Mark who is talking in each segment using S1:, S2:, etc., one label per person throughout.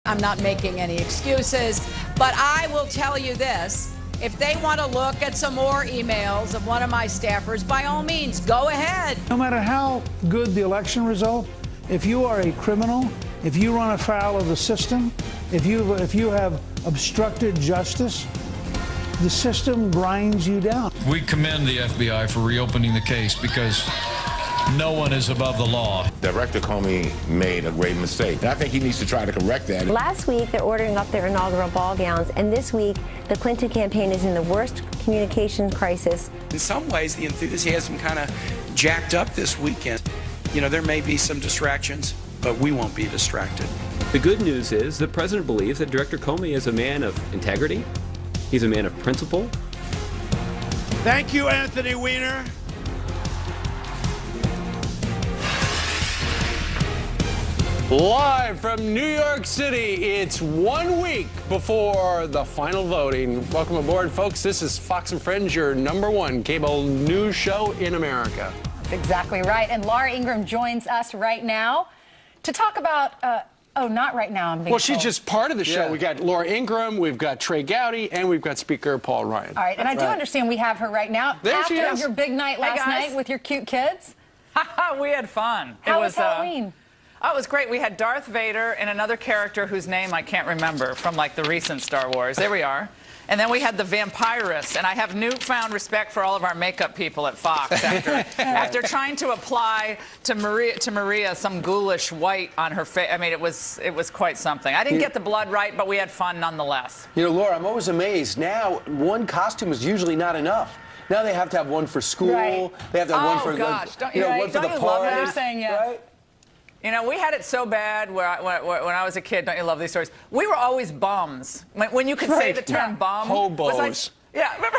S1: I'm not making any excuses, but I will tell you this. If they want to look at some more emails of one of my staffers, by all means, go ahead.
S2: No matter how good the election result, if you are a criminal, if you run afoul of the system, if you have obstructed justice, the system grinds you down.
S3: We commend the FBI for reopening the case because no one is above the law.
S4: Director Comey made a grave mistake, and I think he needs to try to correct that.
S5: Last week, they're ordering up their inaugural ball gowns, and this week, the Clinton campaign is in the worst communication crisis.
S6: In some ways, the enthusiasm kind of jacked up this weekend. You know, there may be some distractions, but we won't be distracted.
S7: The good news is the president believes that Director Comey is a man of integrity. He's a man of principle.
S8: Thank you, Anthony Weiner.
S9: Live from New York City, it's 1 week before the final voting. Welcome aboard, folks. This is Fox & Friends, your #1 cable news show in America.
S10: That's exactly right. And Laura Ingraham joins us right now to talk about, oh, not right now. I'm being
S9: Well, she's
S10: told.
S9: just part of the show.
S10: Yeah.
S9: We got Laura Ingraham, we've got Trey Gowdy, and we've got Speaker Paul Ryan.
S10: All right, and I do understand we have her right now.
S9: There she
S10: After
S9: is.
S10: your big night last night with your cute kids.
S11: We had fun.
S10: How was Halloween?
S11: Oh, it was great. We had Darth Vader and another character whose name I can't remember from like the recent Star Wars. There we are. And then we had the vampirist, and I have newfound respect for all of our makeup people at Fox after trying to apply to Maria some ghoulish white on her face. I mean, it was quite something. I didn't get the blood right, but we had fun nonetheless.
S12: You know, Laura, I'm always amazed. Now, one costume is usually not enough. Now they have to have one for school.
S11: Right.
S12: They have to have one for
S11: gosh, don't
S12: you
S11: you,
S12: know, one for
S11: don't
S12: the
S11: you love
S12: party.
S11: that? Saying yes.
S12: Right?
S11: You know, we had it so bad when I was a kid. Don't you love these stories? We were always bums. When you could say the term bum.
S9: Hobos.
S11: Was like, yeah, remember?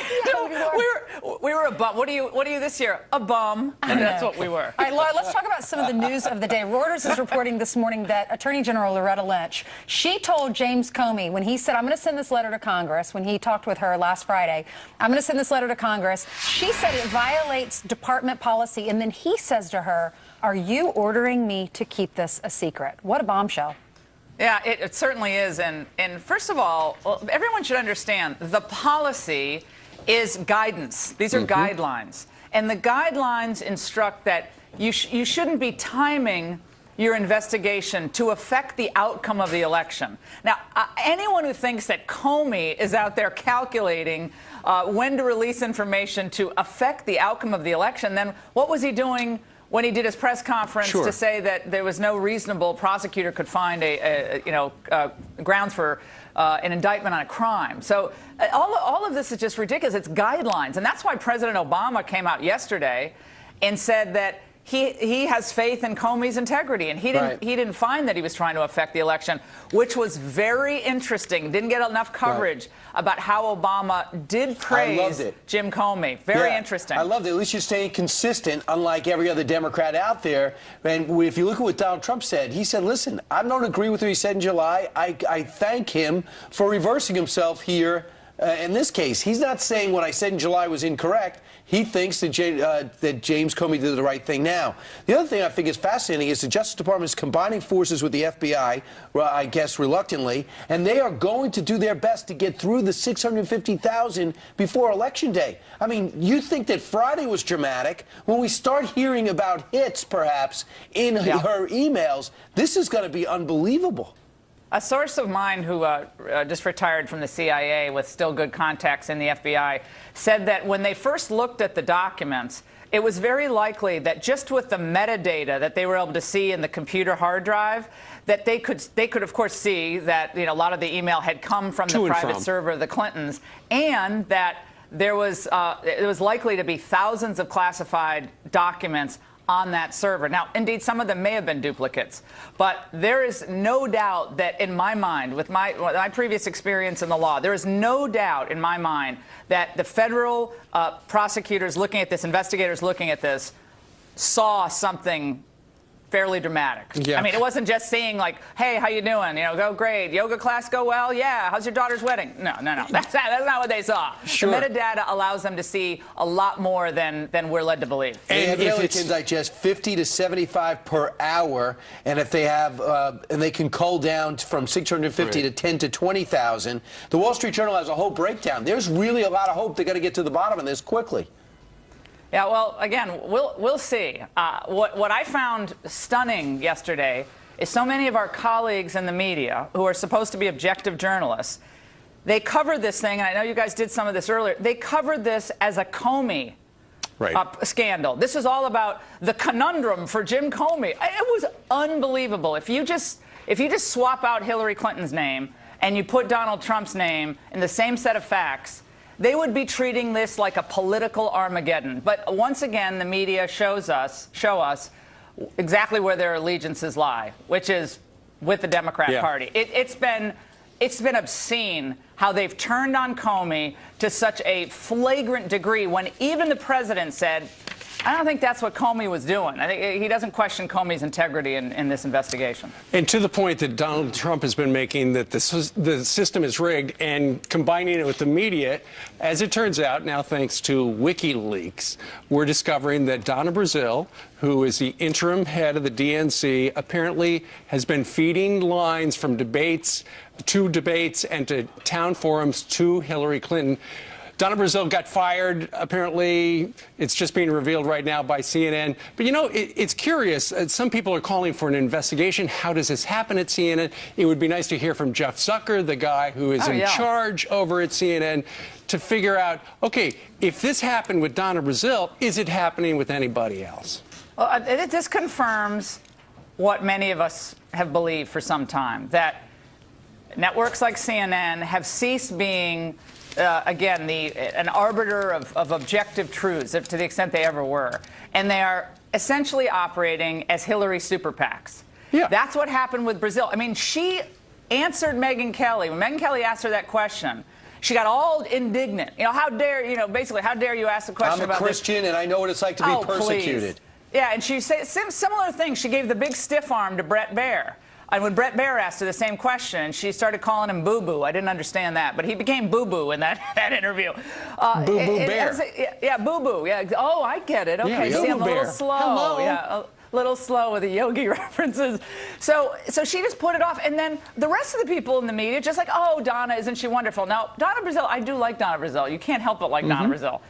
S11: We were a bum. What are you this year? A bum. And that's what we were.
S10: All right, Laura, let's talk about some of the news of the day. Reuters is reporting this morning that Attorney General Loretta Lynch, she told James Comey when he said, I'm going to send this letter to Congress, when he talked with her last Friday, I'm going to send this letter to Congress. She said it violates department policy. And then he says to her, are you ordering me to keep this a secret? What a bombshell.
S11: Yeah, it certainly is. And first of all, everyone should understand the policy is guidance. These are guidelines. And the guidelines instruct that you shouldn't be timing your investigation to affect the outcome of the election. Now, anyone who thinks that Comey is out there calculating when to release information to affect the outcome of the election, then what was he doing when he did his press conference to say that there was no reasonable prosecutor could find grounds for an indictment on a crime? So all of this is just ridiculous. It's guidelines. And that's why President Obama came out yesterday and said that he has faith in Comey's integrity, and he didn't find that he was trying to affect the election, which was very interesting. Didn't get enough coverage about how Obama did praise Jim Comey. Very interesting.
S12: I loved it. At least you're staying consistent, unlike every other Democrat out there. And if you look at what Donald Trump said, he said, listen, I don't agree with what he said in July. I thank him for reversing himself here. In this case, he's not saying what I said in July was incorrect. He thinks that James Comey did the right thing now. The other thing I think is fascinating is the Justice Department is combining forces with the FBI, I guess reluctantly, and they are going to do their best to get through the 650,000 before Election Day. I mean, you think that Friday was dramatic. When we start hearing about hits, perhaps, in her emails, this is going to be unbelievable.
S11: A source of mine who just retired from the CIA with still good contacts in the FBI said that when they first looked at the documents, it was very likely that just with the metadata that they were able to see in the computer hard drive, that they could of course see that a lot of the email had come from the private server of the Clintons, and that there was it was likely to be thousands of classified documents on that server. Now, indeed, some of them may have been duplicates, but there is no doubt that in my mind, with my previous experience in the law, there is no doubt in my mind that the federal prosecutors looking at this, investigators looking at this, saw something fairly dramatic.
S9: Yeah.
S11: I mean, it wasn't just saying like, hey, how you doing? You know, go great. Yoga class go well? Yeah. How's your daughter's wedding? No. That's not what they saw.
S12: Sure.
S11: The metadata allows them to see a lot more than we're led to believe.
S12: And if it can digest 50 to 75 per hour, and if they have, and they can cull down from 650 to 10 to 20,000, the Wall Street Journal has a whole breakdown. There's really a lot of hope. They got to get to the bottom of this quickly.
S11: Yeah, well, again, we'll see. What I found stunning yesterday is so many of our colleagues in the media, who are supposed to be objective journalists, they covered this thing, and I know you guys did some of this earlier, they covered this as a Comey scandal. This is all about the conundrum for Jim Comey. It was unbelievable. If you just swap out Hillary Clinton's name and you put Donald Trump's name in the same set of facts, they would be treating this like a political Armageddon. But once again, the media show us exactly where their allegiances lie, which is with the Democrat Party. It's been obscene how they've turned on Comey to such a flagrant degree when even the president said, I don't think that's what Comey was doing. I think he doesn't question Comey's integrity in this investigation.
S9: And to the point that Donald Trump has been making, that the system is rigged, and combining it with the media, as it turns out, now thanks to WikiLeaks, we're discovering that Donna Brazile, who is the interim head of the DNC, apparently has been feeding lines from debates and to town forums to Hillary Clinton. Donna Brazile got fired. Apparently, it's just being revealed right now by CNN. But, you know, it's curious. Some people are calling for an investigation. How does this happen at CNN? It would be nice to hear from Jeff Zucker, the guy who is in charge over at CNN, to figure out, okay, if this happened with Donna Brazile, is it happening with anybody else?
S11: Well, this confirms what many of us have believed for some time, that networks like CNN have ceased being again, an arbiter of objective truths, to the extent they ever were. And they are essentially operating as Hillary super PACs. Yeah. That's what happened with Brazile. I mean, she answered Megyn Kelly. When Megyn Kelly asked her that question, she got all indignant. You know, how dare you ask a question about this?
S12: I'm a Christian, and I know what it's like to be persecuted.
S11: Please. Yeah, and she said similar thing. She gave the big stiff arm to Bret Baier. And when Bret Baier asked her the same question, she started calling him Boo-Boo. I didn't understand that, but he became Boo-Boo in that interview.
S12: Boo-Boo Bear.
S11: Yeah, Boo-Boo. Yeah. Oh, I get it. Okay, see, I'm a little slow.
S12: Hello.
S11: Yeah, a little slow with the yogi references. So she just put it off. And then the rest of the people in the media just like, oh, Donna, isn't she wonderful? Now, Donna Brazile, I do like Donna Brazile. You can't help but like Donna Brazile.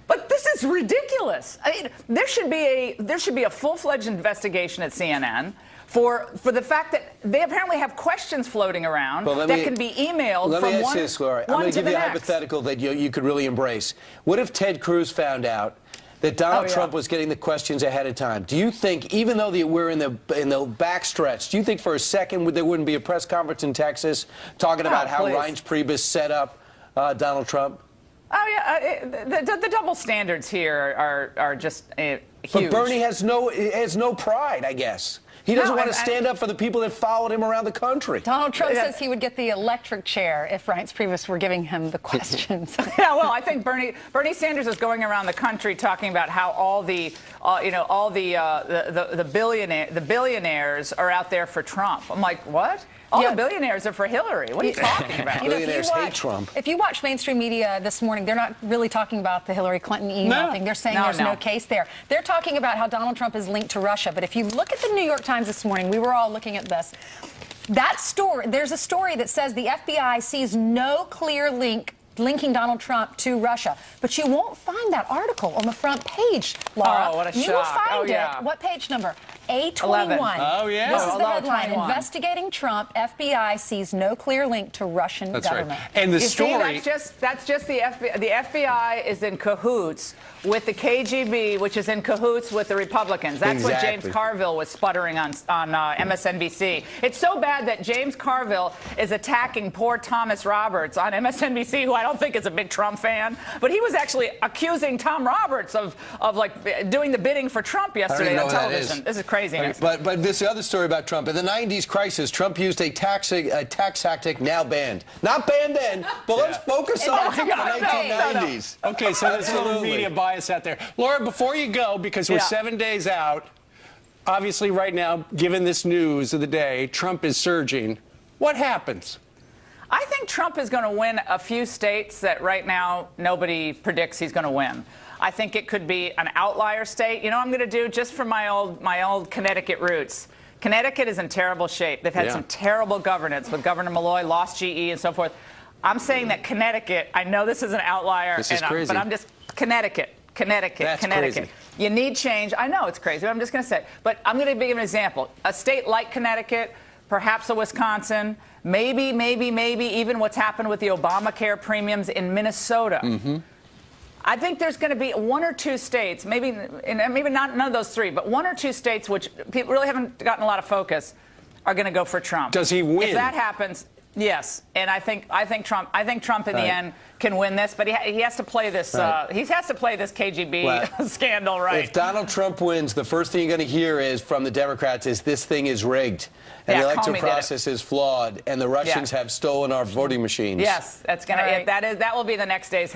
S11: But this is ridiculous. I mean, there should be a full-fledged investigation at CNN for the fact that they apparently have questions floating around that can be emailed from one to the next. Let me ask you this, Laura. I'm going to give you a hypothetical that you could really embrace. What if Ted Cruz found out that Donald Trump was getting the questions ahead of time? Do you think, even though we're in the backstretch, do you think for a second there wouldn't be a press conference in Texas talking about how Reince Priebus set up Donald Trump? Oh, yeah. The double standards here are just huge.
S12: But Bernie has no pride, I guess. He doesn't want to stand up for the people that followed him around the country.
S10: Donald Trump says he would get the electric chair if Reince Priebus were giving him the questions.
S11: Yeah, well, I think Bernie Sanders is going around the country talking about how all the billionaires are out there for Trump. I'm like, what? All the billionaires are for Hillary. What are you talking about?
S12: Billionaires hate Trump.
S10: If you watch mainstream media this morning, they're not really talking about the Hillary Clinton email thing. They're saying there's no case there. They're talking about how Donald Trump is linked to Russia. But if you look at the New York Times this morning, we were all looking at this. That story, there's a story that says the FBI sees no clear link linking Donald Trump to Russia. But you won't find that article on the front page, Laura.
S11: Oh, what a shock.
S10: You will find it. What page number? A21.
S11: 11.
S9: Oh, yeah.
S10: This is the headline. Investigating Trump, FBI sees no clear link to Russian government.
S9: Right. And the story...
S11: See, that's just the FBI. The FBI is in cahoots with the KGB, which is in cahoots with the Republicans. That's what James Carville was sputtering on MSNBC. It's so bad that James Carville is attacking poor Thomas Roberts on MSNBC, who I don't think is a big Trump fan, but he was actually accusing Tom Roberts of like doing the bidding for Trump yesterday on television. This is craziness.
S12: But this other story about Trump. In the 90s crisis, Trump used a tax tactic now banned. Not banned then, but let's focus on the 1990s.
S9: Okay, so there's a little media bias out there. Laura, before you go, because we're 7 days out, Obviously, right now, given this news of the day, Trump is surging. What happens?
S11: I think Trump is going to win a few states that right now nobody predicts he's going to win. I think it could be an outlier state. You know what I'm going to do, just from my old Connecticut roots? Connecticut is in terrible shape. They've had some terrible governance with Governor Malloy, lost GE, and so forth. I'm saying that Connecticut, I know this is an outlier,
S9: this is crazy.
S11: but I'm just Connecticut.
S9: That's crazy.
S11: You need change. I know it's crazy, but I'm just going to say. But I'm going to give an example. A state like Connecticut, perhaps a Wisconsin, maybe even what's happened with the Obamacare premiums in Minnesota. I think there's going to be one or two states, maybe not none of those three, but one or two states which people really haven't gotten a lot of focus are going to go for Trump.
S9: Does he win?
S11: If that happens, yes. And I think Trump in the end can win this, but he has to play this. He has to play this KGB scandal right.
S12: If Donald Trump wins, the first thing you're going to hear is from the Democrats is this thing is rigged, and the electoral process is flawed, and the Russians have stolen our voting machines.
S11: Yes, that's going to that will be the next day's headline.